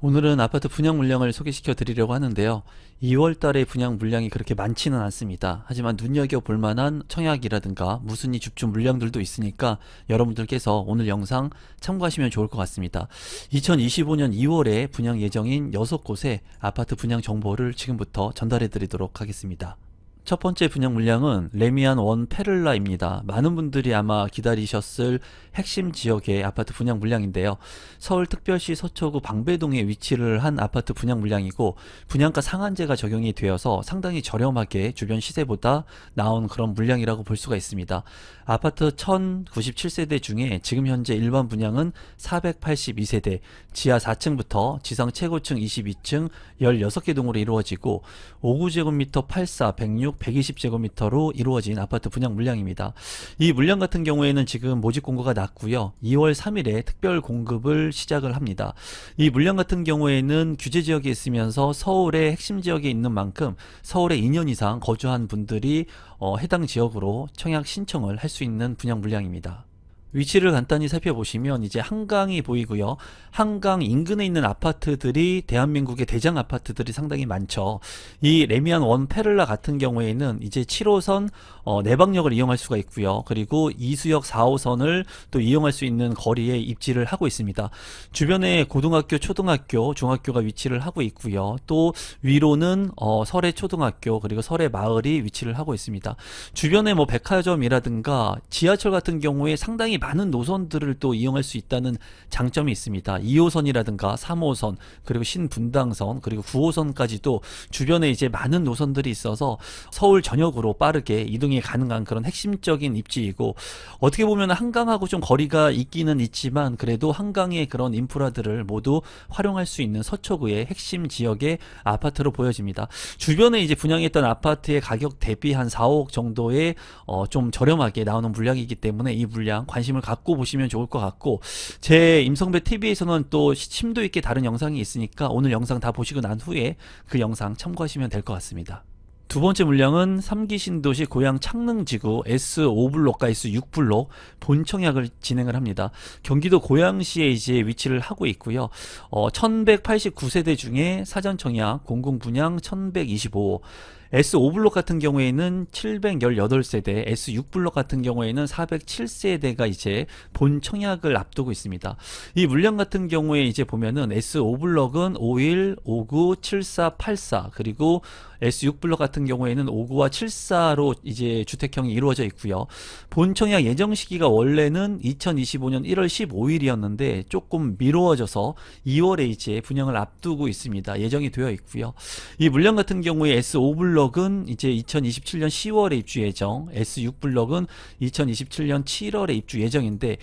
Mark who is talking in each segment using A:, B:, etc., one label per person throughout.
A: 오늘은 아파트 분양 물량을 소개시켜 드리려고 하는데요. 2월 달에 분양 물량이 그렇게 많지는 않습니다. 하지만 눈여겨볼 만한 청약이라든가 무순위 집중 물량들도 있으니까 여러분들께서 오늘 영상 참고하시면 좋을 것 같습니다. 2025년 2월에 분양 예정인 6곳의 아파트 분양 정보를 지금부터 전달해 드리도록 하겠습니다. 첫 번째 분양 물량은 레미안 원 페를라입니다. 많은 분들이 아마 기다리셨을 핵심 지역의 아파트 분양 물량인데요. 서울특별시 서초구 방배동에 위치를 한 아파트 분양 물량이고 분양가 상한제가 적용이 되어서 상당히 저렴하게 주변 시세보다 나온 그런 물량이라고 볼 수가 있습니다. 아파트 1097세대 중에 지금 현재 일반 분양은 482세대, 지하 4층부터 지상 최고층 22층 16개 동으로 이루어지고 59제곱미터 84, 106, 120제곱미터로 이루어진 아파트 분양 물량입니다. 이 물량 같은 경우에는 지금 모집 공고가 났고요. 2월 3일에 특별 공급을 시작을 합니다. 이 물량 같은 경우에는 규제 지역에 있으면서 서울의 핵심 지역에 있는 만큼 서울에 2년 이상 거주한 분들이 해당 지역으로 청약 신청을 할 수 있는 분양 물량입니다. 위치를 간단히 살펴보시면 이제 한강이 보이고요. 한강 인근에 있는 아파트들이 대한민국의 대장 아파트들이 상당히 많죠. 이 레미안 원 페를라 같은 경우에는 이제 7호선 내방역을 이용할 수가 있고요. 그리고 이수역 4호선을 또 이용할 수 있는 거리에 입지를 하고 있습니다. 주변에 고등학교, 초등학교, 중학교가 위치를 하고 있고요. 또 위로는 설해 초등학교 그리고 설해 마을이 위치를 하고 있습니다. 주변에 뭐 백화점이라든가 지하철 같은 경우에 상당히 많은 노선들을 또 이용할 수 있다는 장점이 있습니다. 2호선이라든가 3호선 그리고 신분당선 그리고 9호선까지도 주변에 이제 많은 노선들이 있어서 서울 전역으로 빠르게 이동이 가능한 그런 핵심적인 입지이고 어떻게 보면 한강하고 좀 거리가 있기는 있지만 그래도 한강의 그런 인프라들을 모두 활용할 수 있는 서초구의 핵심 지역의 아파트로 보여집니다. 주변에 이제 분양했던 아파트의 가격 대비 한 4억 정도의 좀 저렴하게 나오는 물량이기 때문에 이 물량 관심을 갖고 보시면 좋을 것 같고 제 임성배 TV에서는 또 심도 있게 다른 영상이 있으니까 오늘 영상 다 보시고 난 후에 그 영상 참고하시면 될 것 같습니다. 두 번째 물량은 3기 신도시 고양 창릉지구 S5블록과 S6블록 본청약을 진행을 합니다. 경기도 고양시에 이제 위치를 하고 있고요. 1189세대 중에 사전청약 공공분양 1125, S5블록 같은 경우에는 718세대, S6블록 같은 경우에는 407세대가 이제 본 청약을 앞두고 있습니다. 이 물량 같은 경우에 이제 보면은 S5블록은 51, 59, 74, 84 그리고 S6블록 같은 경우에는 59와 74로 이제 주택형이 이루어져 있고요. 본 청약 예정 시기가 원래는 2025년 1월 15일이었는데 조금 미루어져서 2월에 이제 분양을 앞두고 있습니다. 예정이 되어 있고요. 이 물량 같은 경우에 S5블록은 이제 2027년 10월에 입주 예정, S6블록은 2027년 7월에 입주 예정인데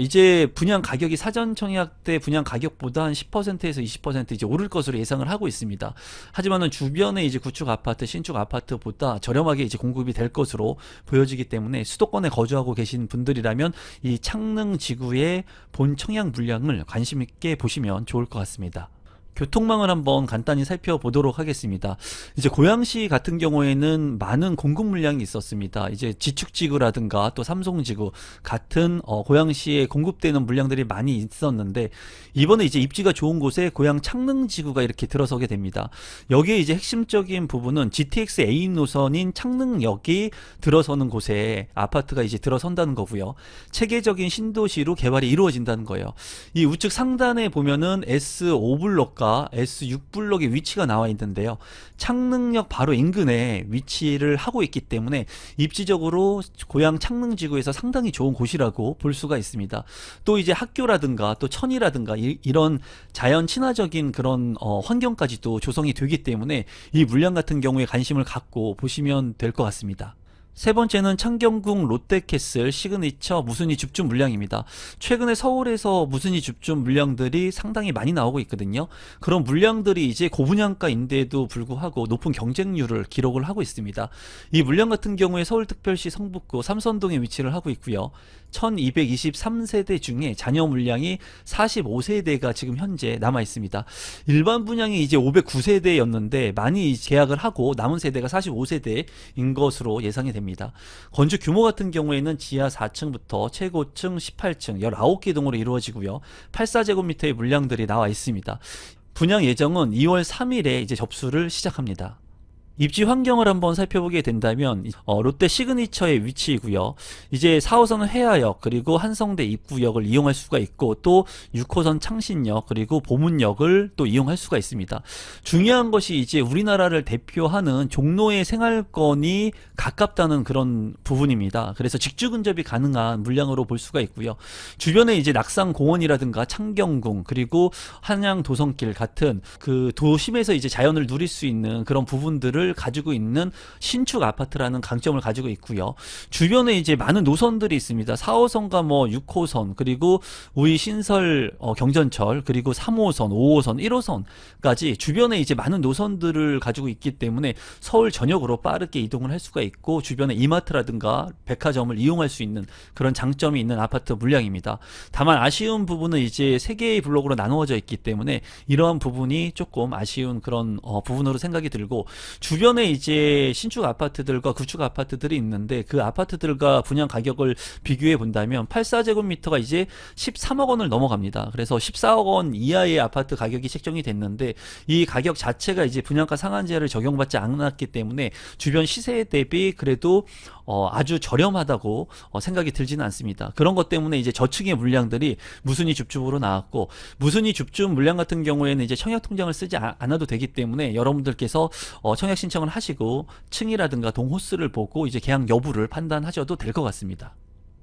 A: 이제 분양 가격이 사전 청약 때 분양 가격보다 한 10%에서 20% 이제 오를 것으로 예상을 하고 있습니다. 하지만은 주변에 이제 구축 아파트, 신축 아파트보다 저렴하게 이제 공급이 될 것으로 보여지기 때문에 수도권에 거주하고 계신 분들이라면 이 창릉 지구의 본 청약 물량을 관심 있게 보시면 좋을 것 같습니다. 교통망을 한번 간단히 살펴보도록 하겠습니다. 이제 고양시 같은 경우에는 많은 공급 물량이 있었습니다. 이제 지축지구라든가 또 삼성지구 같은 고양시에 공급되는 물량들이 많이 있었는데 이번에 이제 입지가 좋은 곳에 고양 창릉지구가 이렇게 들어서게 됩니다. 여기에 이제 핵심적인 부분은 GTX A 노선인 창릉역이 들어서는 곳에 아파트가 이제 들어선다는 거고요. 체계적인 신도시로 개발이 이루어진다는 거예요. 이 우측 상단에 보면은 S5블록과 S6블록의 위치가 나와 있는데요. 창릉역 바로 인근에 위치를 하고 있기 때문에 입지적으로 고양 창릉지구에서 상당히 좋은 곳이라고 볼 수가 있습니다. 또 이제 학교라든가 또 천이라든가 이런 자연 친화적인 그런 환경까지도 조성이 되기 때문에 이 물량 같은 경우에 관심을 갖고 보시면 될 것 같습니다. 세 번째는 창경궁 롯데캐슬 시그니처 무순위 집중 물량입니다. 최근에 서울에서 무순위 집중 물량들이 상당히 많이 나오고 있거든요. 그런 물량들이 이제 고분양가인데도 불구하고 높은 경쟁률을 기록을 하고 있습니다. 이 물량 같은 경우에 서울특별시 성북구 삼선동에 위치를 하고 있고요. 1223세대 중에 잔여 물량이 45세대가 지금 현재 남아 있습니다. 일반 분양이 이제 509세대였는데 많이 계약을 하고 남은 세대가 45세대인 것으로 예상이 됩니다. 분양입니다. 건축 규모 같은 경우에는 지하 4층부터 최고층 18층 19개 동으로 이루어지고요. 84제곱미터의 물량들이 나와 있습니다. 분양 예정은 2월 3일에 이제 접수를 시작합니다. 입지 환경을 한번 살펴보게 된다면 롯데 시그니처의 위치이고요. 이제 4호선 회화역 그리고 한성대 입구역을 이용할 수가 있고 또 6호선 창신역 그리고 보문역을 또 이용할 수가 있습니다. 중요한 것이 이제 우리나라를 대표하는 종로의 생활권이 가깝다는 그런 부분입니다. 그래서 직주 근접이 가능한 물량으로 볼 수가 있고요. 주변에 이제 낙산공원이라든가 창경궁 그리고 한양 도성길 같은 그 도심에서 이제 자연을 누릴 수 있는 그런 부분들을 가지고 있는 신축 아파트라는 강점을 가지고 있고요. 주변에 이제 많은 노선들이 있습니다. 4호선과 뭐 6호선 그리고 우리 신설 경전철 그리고 3호선, 5호선, 1호선까지 주변에 이제 많은 노선들을 가지고 있기 때문에 서울 전역으로 빠르게 이동을 할 수가 있고 주변에 이마트라든가 백화점을 이용할 수 있는 그런 장점이 있는 아파트 물량입니다. 다만 아쉬운 부분은 이제 3개의 블록으로 나누어져 있기 때문에 이러한 부분이 조금 아쉬운 그런 부분으로 생각이 들고 주변에 이제 신축 아파트들과 구축 아파트들이 있는데 그 아파트들과 분양 가격을 비교해 본다면 84제곱미터가 이제 13억 원을 넘어갑니다. 그래서 14억 원 이하의 아파트 가격이 책정이 됐는데 이 가격 자체가 이제 분양가 상한제를 적용받지 않았기 때문에 주변 시세 대비 그래도 아주 저렴하다고 생각이 들지는 않습니다. 그런 것 때문에 이제 저층의 물량들이 무순위 줍줍으로 나왔고 무순위 줍줍 물량 같은 경우에는 이제 청약 통장을 쓰지 않아도 되기 때문에 여러분들께서 청약 신청을 하시고 층이라든가 동호수를 보고 이제 계약 여부를 판단하셔도 될 것 같습니다.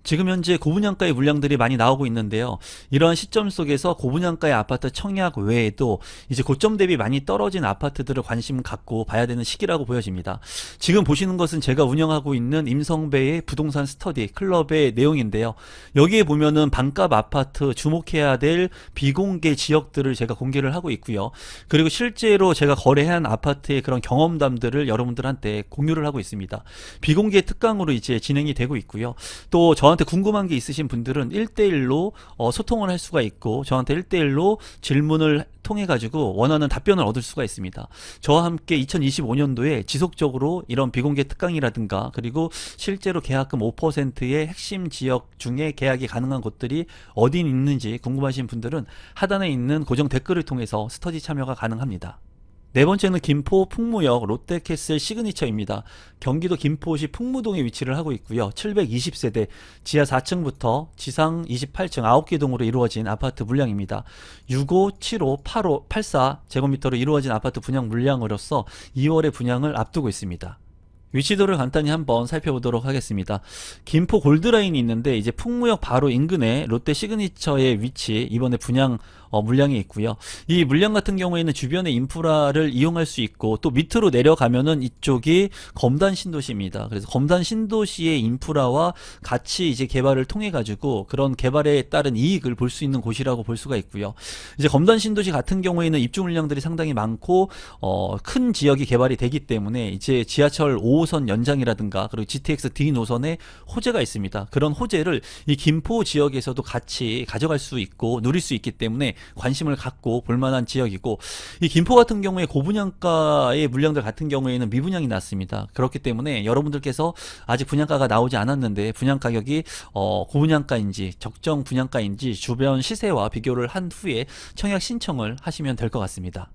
A: 지금 현재 고분양가의 물량들이 많이 나오고 있는데요. 이러한 시점 속에서 고분양가의 아파트 청약 외에도 이제 고점 대비 많이 떨어진 아파트들을 관심 갖고 봐야 되는 시기라고 보여집니다. 지금 보시는 것은 제가 운영하고 있는 임성배의 부동산 스터디 클럽의 내용인데요. 여기에 보면은 반값 아파트 주목해야 될 비공개 지역들을 제가 공개를 하고 있고요. 그리고 실제로 제가 거래한 아파트의 그런 경험담들을 여러분들한테 공유를 하고 있습니다. 비공개 특강으로 이제 진행이 되고 있고요. 또 저한테 궁금한 게 있으신 분들은 1대1로 소통을 할 수가 있고 저한테 1대1로 질문을 통해 가지고 원하는 답변을 얻을 수가 있습니다. 저와 함께 2025년도에 지속적으로 이런 비공개 특강이라든가 그리고 실제로 계약금 5%의 핵심 지역 중에 계약이 가능한 곳들이 어디 있는지 궁금하신 분들은 하단에 있는 고정 댓글을 통해서 스터디 참여가 가능합니다. 네 번째는 김포 풍무역 롯데캐슬 시그니처입니다. 경기도 김포시 풍무동에 위치를 하고 있고요. 720세대 지하 4층부터 지상 28층 9개 동으로 이루어진 아파트 물량입니다. 65, 75, 85, 84 제곱미터로 이루어진 아파트 분양 물량으로서 2월에 분양을 앞두고 있습니다. 위치도를 간단히 한번 살펴보도록 하겠습니다. 김포 골드라인이 있는데 이제 풍무역 바로 인근에 롯데 시그니처의 위치 이번에 분양 물량이 있고요. 이 물량 같은 경우에는 주변의 인프라를 이용할 수 있고 또 밑으로 내려가면은 이쪽이 검단 신도시입니다. 그래서 검단 신도시의 인프라와 같이 이제 개발을 통해 가지고 그런 개발에 따른 이익을 볼 수 있는 곳이라고 볼 수가 있고요. 이제 검단 신도시 같은 경우에는 입주 물량들이 상당히 많고 큰 지역이 개발이 되기 때문에 이제 지하철 5호선 연장이라든가 그리고 GTX D 노선에 호재가 있습니다. 그런 호재를 이 김포 지역에서도 같이 가져갈 수 있고 누릴 수 있기 때문에 관심을 갖고 볼만한 지역이고 이 김포 같은 경우에 고분양가의 물량들 같은 경우에는 미분양이 났습니다. 그렇기 때문에 여러분들께서 아직 분양가가 나오지 않았는데 분양 가격이 고분양가인지 적정 분양가인지 주변 시세와 비교를 한 후에 청약 신청을 하시면 될 것 같습니다.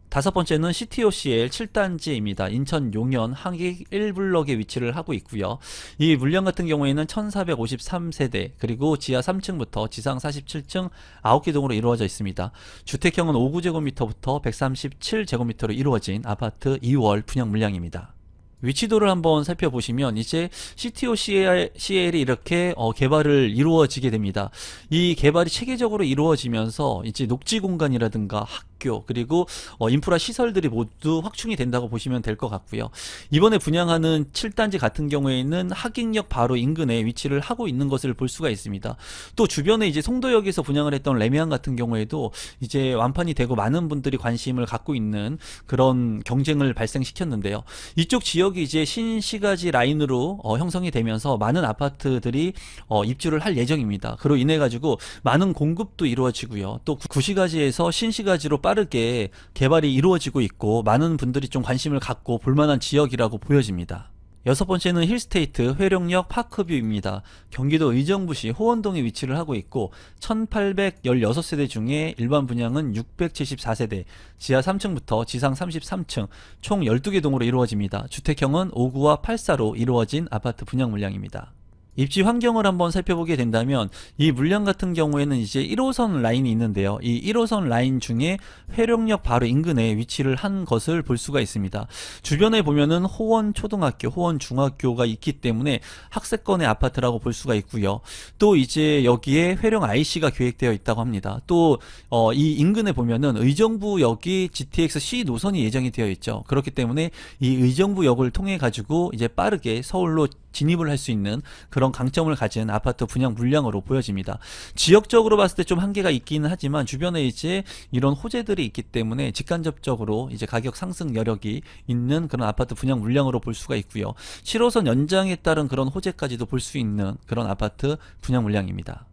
A: 다섯 번째는 CTOCL 7단지입니다. 인천 용현 항익 1블럭에 위치를 하고 있고요. 이 물량 같은 경우에는 1453세대 그리고 지하 3층부터 지상 47층 9개 동으로 이루어져 있습니다. 주택형은 59제곱미터부터 137제곱미터로 이루어진 아파트 2월 분양 물량입니다. 위치도를 한번 살펴보시면 이제 CTOCL이 이렇게 개발을 이루어지게 됩니다. 이 개발이 체계적으로 이루어지면서 이제 녹지 공간이라든가 학교 그리고 인프라 시설들이 모두 확충이 된다고 보시면 될 것 같고요. 이번에 분양하는 7단지 같은 경우에는 하객역 바로 인근에 위치를 하고 있는 것을 볼 수가 있습니다. 또 주변에 이제 송도역에서 분양을 했던 레미안 같은 경우에도 이제 완판이 되고 많은 분들이 관심을 갖고 있는 그런 경쟁을 발생시켰는데요. 이쪽 지역이 이제 신시가지 라인으로 형성이 되면서 많은 아파트들이 입주를 할 예정입니다. 그로 인해 가지고 많은 공급도 이루어지고요. 또 구시가지에서 신시가지로 빠르게 개발이 이루어지고 있고 많은 분들이 좀 관심을 갖고 볼만한 지역이라고 보여집니다. 여섯 번째는 힐스테이트 회룡역 파크뷰입니다. 경기도 의정부시 호원동에 위치를 하고 있고 1816세대 중에 일반 분양은 674세대, 지하 3층부터 지상 33층, 총 12개 동으로 이루어집니다. 주택형은 5구와 8사로 이루어진 아파트 분양 물량입니다. 입지 환경을 한번 살펴보게 된다면 이 물량 같은 경우에는 이제 1호선 라인이 있는데요. 이 1호선 라인 중에 회룡역 바로 인근에 위치를 한 것을 볼 수가 있습니다. 주변에 보면은 호원초등학교, 호원중학교가 있기 때문에 학세권의 아파트라고 볼 수가 있고요. 또 이제 여기에 회룡 IC가 계획되어 있다고 합니다. 또 이 인근에 보면은 의정부역이 GTX-C 노선이 예정이 되어 있죠. 그렇기 때문에 이 의정부역을 통해 가지고 이제 빠르게 서울로 진입을 할 수 있는 그런 강점을 가진 아파트 분양 물량으로 보여집니다. 지역적으로 봤을 때 좀 한계가 있기는 하지만 주변에 이제 이런 호재들이 있기 때문에 직간접적으로 이제 가격 상승 여력이 있는 그런 아파트 분양 물량으로 볼 수가 있고요. 7호선 연장에 따른 그런 호재까지도 볼 수 있는 그런 아파트 분양 물량입니다.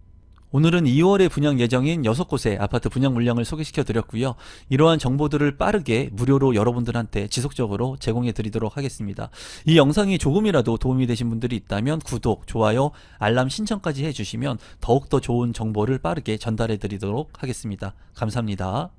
A: 오늘은 2월에 분양 예정인 6곳의 아파트 분양 물량을 소개시켜 드렸고요. 이러한 정보들을 빠르게 무료로 여러분들한테 지속적으로 제공해 드리도록 하겠습니다. 이 영상이 조금이라도 도움이 되신 분들이 있다면 구독, 좋아요, 알람 신청까지 해주시면 더욱더 좋은 정보를 빠르게 전달해 드리도록 하겠습니다. 감사합니다.